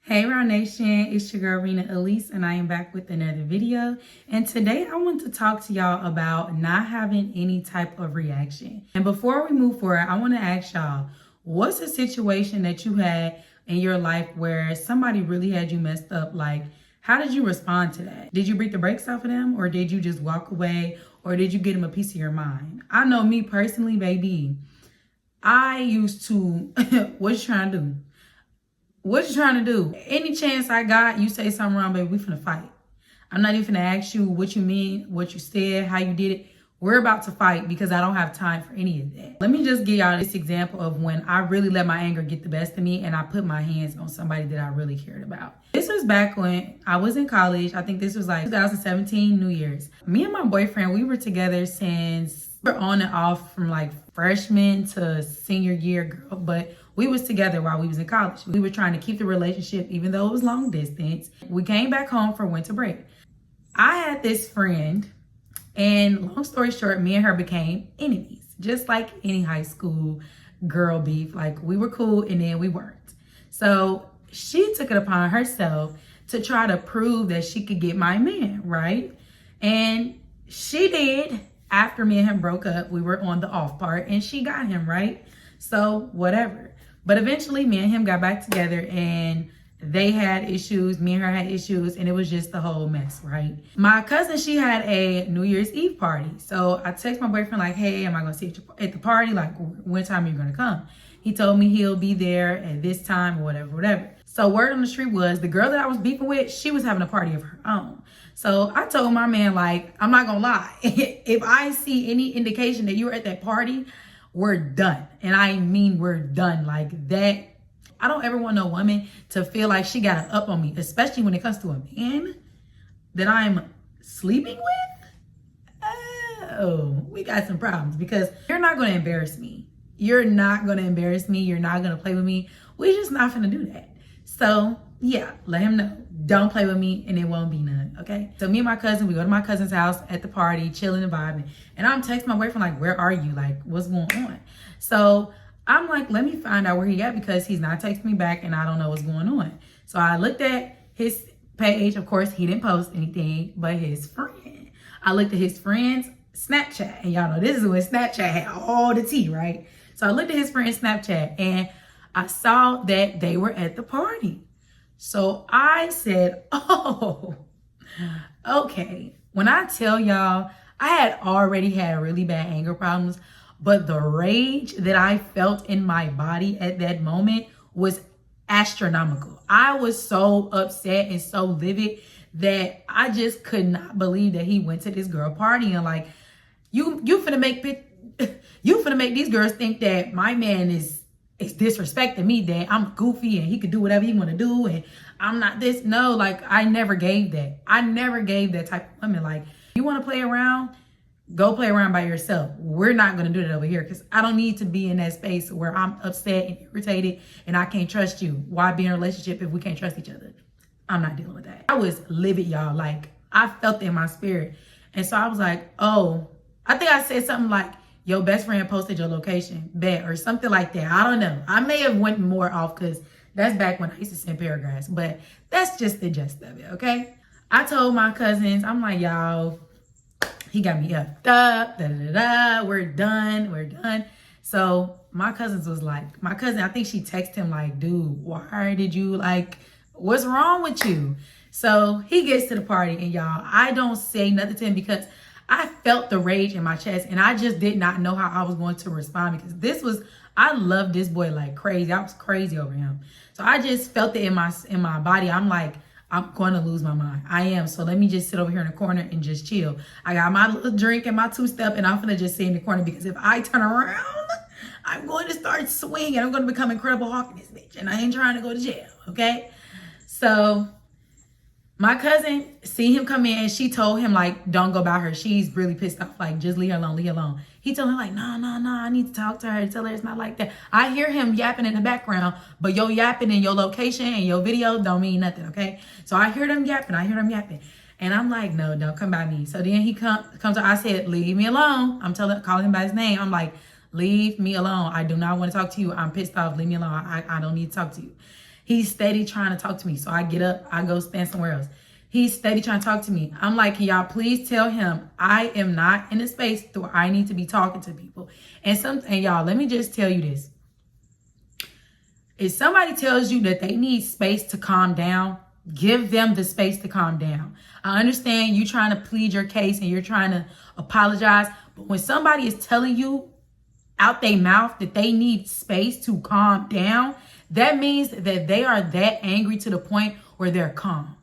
Hey Round Nation, it's your girl Rena Elise and I am back with another video. And today I want to talk to y'all about not having any type of reaction. And before we move forward, I want to ask y'all, what's a situation that you had in your life where somebody really had you messed up? Like, how did you respond to that? Did you beat the brakes off of them, or did you just walk away, or did you get them a piece of your mind? I know me personally, baby, I used to, what you trying to do? What you trying to do? Any chance I got, you say something wrong, baby, we finna fight. I'm not even finna ask you what you mean, what you said, how you did it. We're about to fight because I don't have time for any of that. Let me just give y'all this example of when I really let my anger get the best of me and I put my hands on somebody that I really cared about. This was back when I was in college. I think this was like 2017 New Year's. Me and my boyfriend, we were together since we're on and off from like freshman to senior year, girl, but we was together while we was in college. We were trying to keep the relationship, even though it was long distance. We came back home for winter break. I had this friend, and long story short, me and her became enemies, just like any high school girl beef. Like, we were cool and then we weren't. So she took it upon herself to try to prove that she could get my man, right? And she did. After me and him broke up, we were on the off part and she got him, right? So whatever. But eventually me and him got back together and they had issues, me and her had issues, and it was just the whole mess, right? My cousin, she had a New Year's Eve party. So I text my boyfriend like, hey, am I gonna see you at the party? Like, when time are you gonna come? He told me he'll be there at this time or whatever. So word on the street was the girl that I was beefing with, she was having a party of her own. So I told my man, like, I'm not gonna lie. If I see any indication that you were at that party, we're done. And I mean, we're done like that. I don't ever want no woman to feel like she got it up on me, especially when it comes to a man that I'm sleeping with. Oh, we got some problems because you're not going to embarrass me. You're not going to embarrass me. You're not going to play with me. We're just not going to do that. So yeah, let him know. Don't play with me and it won't be none, okay? So me and my cousin, we go to my cousin's house at the party, chilling and vibing. And I'm texting my boyfriend like, where are you? Like, what's going on? So I'm like, let me find out where he at because he's not texting me back and I don't know what's going on. So I looked at his page. Of course, he didn't post anything, but his friend. I looked at his friend's Snapchat. And y'all know this is when Snapchat had all the tea, right? So I looked at his friend's Snapchat and I saw that they were at the party. So I said, oh, okay. When I tell y'all, I had already had really bad anger problems, but the rage that I felt in my body at that moment was astronomical. I was so upset and so livid that I just could not believe that he went to this girl party and like, you finna make these girls think that my man is disrespecting me, that I'm goofy and he could do whatever he want to do and I'm not this. No, like, I never gave that. I never gave that type of woman. Like, you want to play around? Go play around by yourself. We're not going to do that over here because I don't need to be in that space where I'm upset and irritated and I can't trust you. Why be in a relationship if we can't trust each other? I'm not dealing with that. I was livid, y'all. Like, I felt it in my spirit. And so I was like, oh, I think I said something like, your best friend posted your location, bet, or something like that. I don't know. I may have went more off because that's back when I used to send paragraphs, but that's just the gist of it, okay? I told my cousins, I'm like, y'all, he got me up, we're done. So my cousins was like, I think she texted him like, dude, why did you, like, what's wrong with you? So he gets to the party and y'all, I don't say nothing to him because I felt the rage in my chest and I just did not know how I was going to respond because I love this boy like crazy. I was crazy over him. So I just felt it in my body. I'm like, I'm going to lose my mind. I am. So let me just sit over here in the corner and just chill. I got my little drink and my two-step and I'm going to just sit in the corner because if I turn around, I'm going to start swinging. I'm going to become Incredible Hulk in this bitch and I ain't trying to go to jail, okay? So my cousin, see him come in and she told him like, don't go by her. She's really pissed off. Like, just leave her alone, He told her like, no, I need to talk to her. Tell her it's not like that. I hear him yapping in the background, but your yapping in your location and your video don't mean nothing, okay? So I hear them yapping. And I'm like, no, don't come by me. So then he comes, I said, leave me alone. I'm calling him by his name. I'm like, leave me alone. I do not want to talk to you. I'm pissed off. Leave me alone. I don't need to talk to you. He's steady trying to talk to me. So I get up, I go stand somewhere else. He's steady trying to talk to me. I'm like, can y'all please tell him I am not in a space where I need to be talking to people. And y'all, let me just tell you this. If somebody tells you that they need space to calm down, give them the space to calm down. I understand you trying to plead your case and you're trying to apologize. But when somebody is telling you out their mouth that they need space to calm down, that means that they are that angry to the point where they're calm.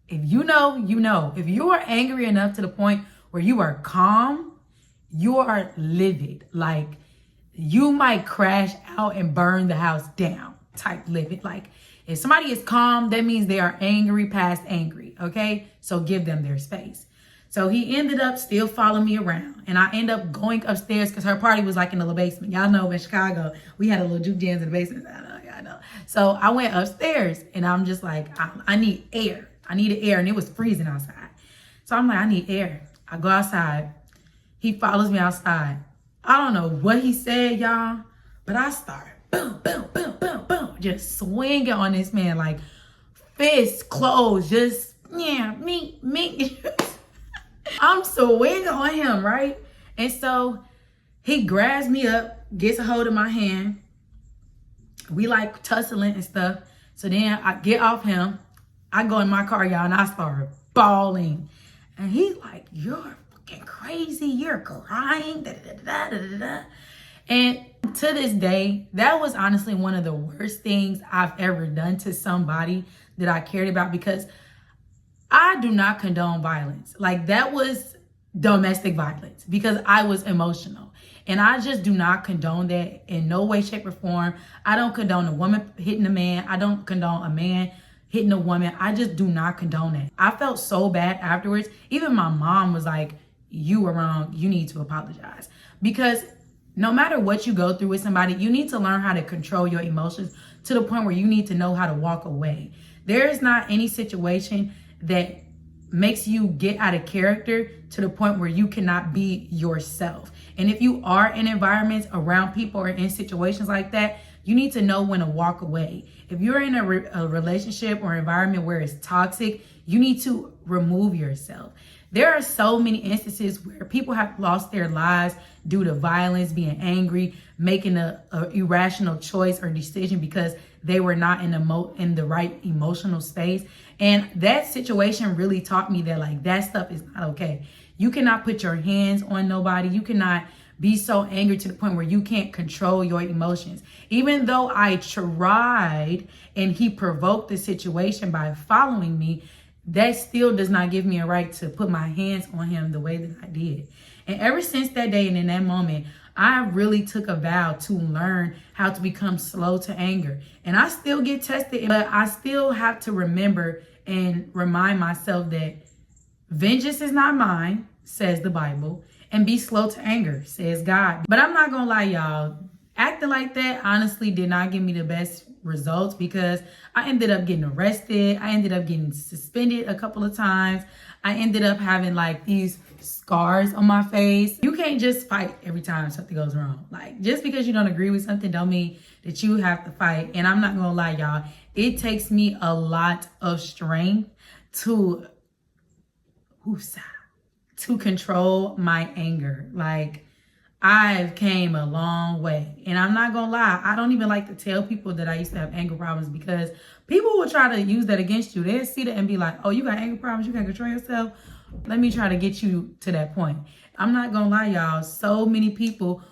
If you know, you know. If you are angry enough to the point where you are calm, you are livid. Like, you might crash out and burn the house down type livid. Like, if somebody is calm, that means they are angry past angry, okay? So give them their space. So he ended up still following me around. And I end up going upstairs because her party was like in the little basement. Y'all know in Chicago, we had a little juke jams in the basement. I know. So I went upstairs and I'm just like, I need air. I needed air and it was freezing outside. So I'm like, I need air. I go outside. He follows me outside. I don't know what he said, y'all, but I start boom, boom, boom, boom, boom, just swinging on this man like fists closed, just, yeah, me. I'm swinging on him, right? And so he grabs me up, gets a hold of my hand. We like tussling and stuff. So then I get off him. I go in my car, y'all, and I start bawling. And he's like, you're fucking crazy. You're crying. Da, da, da, da, da, da. And to this day, that was honestly one of the worst things I've ever done to somebody that I cared about, because I do not condone violence. Like, that was domestic violence because I was emotional. And I just do not condone that in no way, shape, or form. I don't condone a woman hitting a man. I don't condone a man hitting a woman. I just do not condone it. I felt so bad afterwards. Even my mom was like, you were wrong. You need to apologize. Because no matter what you go through with somebody, you need to learn how to control your emotions to the point where you need to know how to walk away. There is not any situation that makes you get out of character to the point where you cannot be yourself. And if you are in environments around people or in situations like that, you need to know when to walk away. If you're in a relationship or environment where it's toxic, you need to remove yourself. There are so many instances where people have lost their lives due to violence, being angry, making a irrational choice or decision because they were not in the right emotional space. And that situation really taught me that, like, that stuff is not okay. You cannot put your hands on nobody. You cannot be so angry to the point where you can't control your emotions. Even though I tried and he provoked the situation by following me, that still does not give me a right to put my hands on him the way that I did. And ever since that day and in that moment, I really took a vow to learn how to become slow to anger. And I still get tested, but I still have to remember and remind myself that vengeance is not mine, says the Bible, and be slow to anger, says God. But I'm not gonna lie, y'all, acting like that honestly did not give me the best results, because I ended up getting arrested. I ended up getting suspended a couple of times. I ended up having like these scars on my face. You can't just fight every time something goes wrong. Like, just because you don't agree with something don't mean that you have to fight. And I'm not gonna lie, y'all, it takes me a lot of strength to control my anger. Like, I've came a long way. And I'm not gonna lie, I don't even like to tell people that I used to have anger problems, because people will try to use that against you. They'll see that and be like, oh, you got anger problems, you can't control yourself. Let me try to get you to that point. I'm not gonna lie, y'all, so many people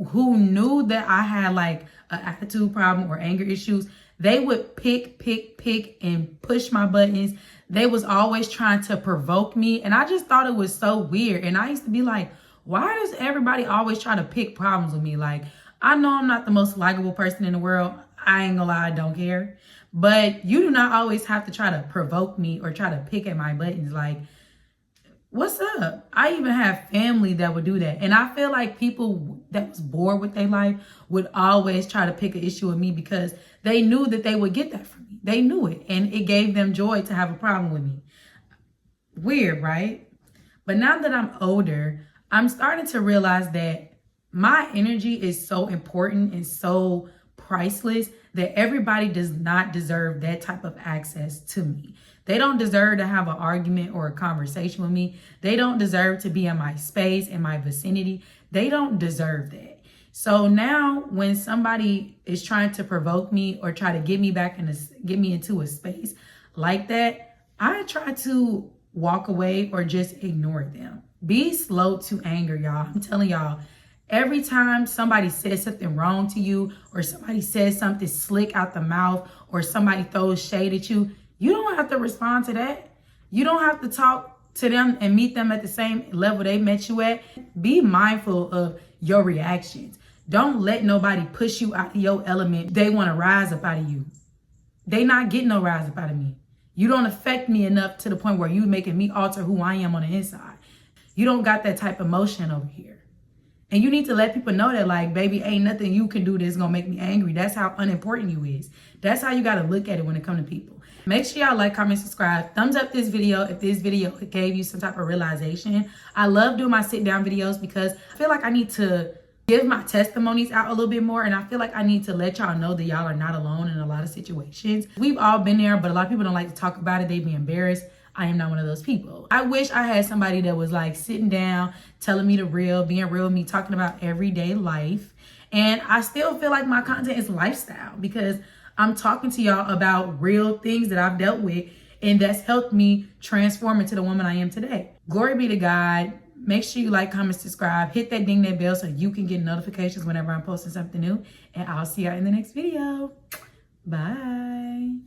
who knew that I had like an attitude problem or anger issues, they would pick and push my buttons. They was always trying to provoke me. And I just thought it was so weird. And I used to be like, why does everybody always try to pick problems with me? Like, I know I'm not the most likable person in the world. I ain't gonna lie, I don't care. But you do not always have to try to provoke me or try to pick at my buttons. Like, what's up? I even have family that would do that. And I feel like people that was bored with their life would always try to pick an issue with me because they knew that they would get that from me. They knew it. And it gave them joy to have a problem with me. Weird, right? But now that I'm older, I'm starting to realize that my energy is so important and so priceless that everybody does not deserve that type of access to me. They don't deserve to have an argument or a conversation with me. They don't deserve to be in my space, in my vicinity. They don't deserve that. So now when somebody is trying to provoke me or try to get me back get me into a space like that, I try to walk away or just ignore them. Be slow to anger, y'all. I'm telling y'all, every time somebody says something wrong to you or somebody says something slick out the mouth or somebody throws shade at you, you don't have to respond to that. You don't have to talk to them and meet them at the same level they met you at. Be mindful of your reactions. Don't let nobody push you out of your element. They want to rise up out of you. They not getting no rise up out of me. You don't affect me enough to the point where you making me alter who I am on the inside. You don't got that type of emotion over here. And you need to let people know that, like, baby, ain't nothing you can do that's going to make me angry. That's how unimportant you is. That's how you got to look at it when it comes to people. Make sure y'all like, comment, subscribe. Thumbs up this video if this video gave you some type of realization. I love doing my sit down videos because I feel like I need to give my testimonies out a little bit more. And I feel like I need to let y'all know that y'all are not alone in a lot of situations. We've all been there, but a lot of people don't like to talk about it. They be embarrassed. I am not one of those people. I wish I had somebody that was like sitting down, telling me the real, being real with me, talking about everyday life. And I still feel like my content is lifestyle because I'm talking to y'all about real things that I've dealt with and that's helped me transform into the woman I am today. Glory be to God. Make sure you like, comment, subscribe, hit that ding that bell so you can get notifications whenever I'm posting something new. And I'll see y'all in the next video. Bye.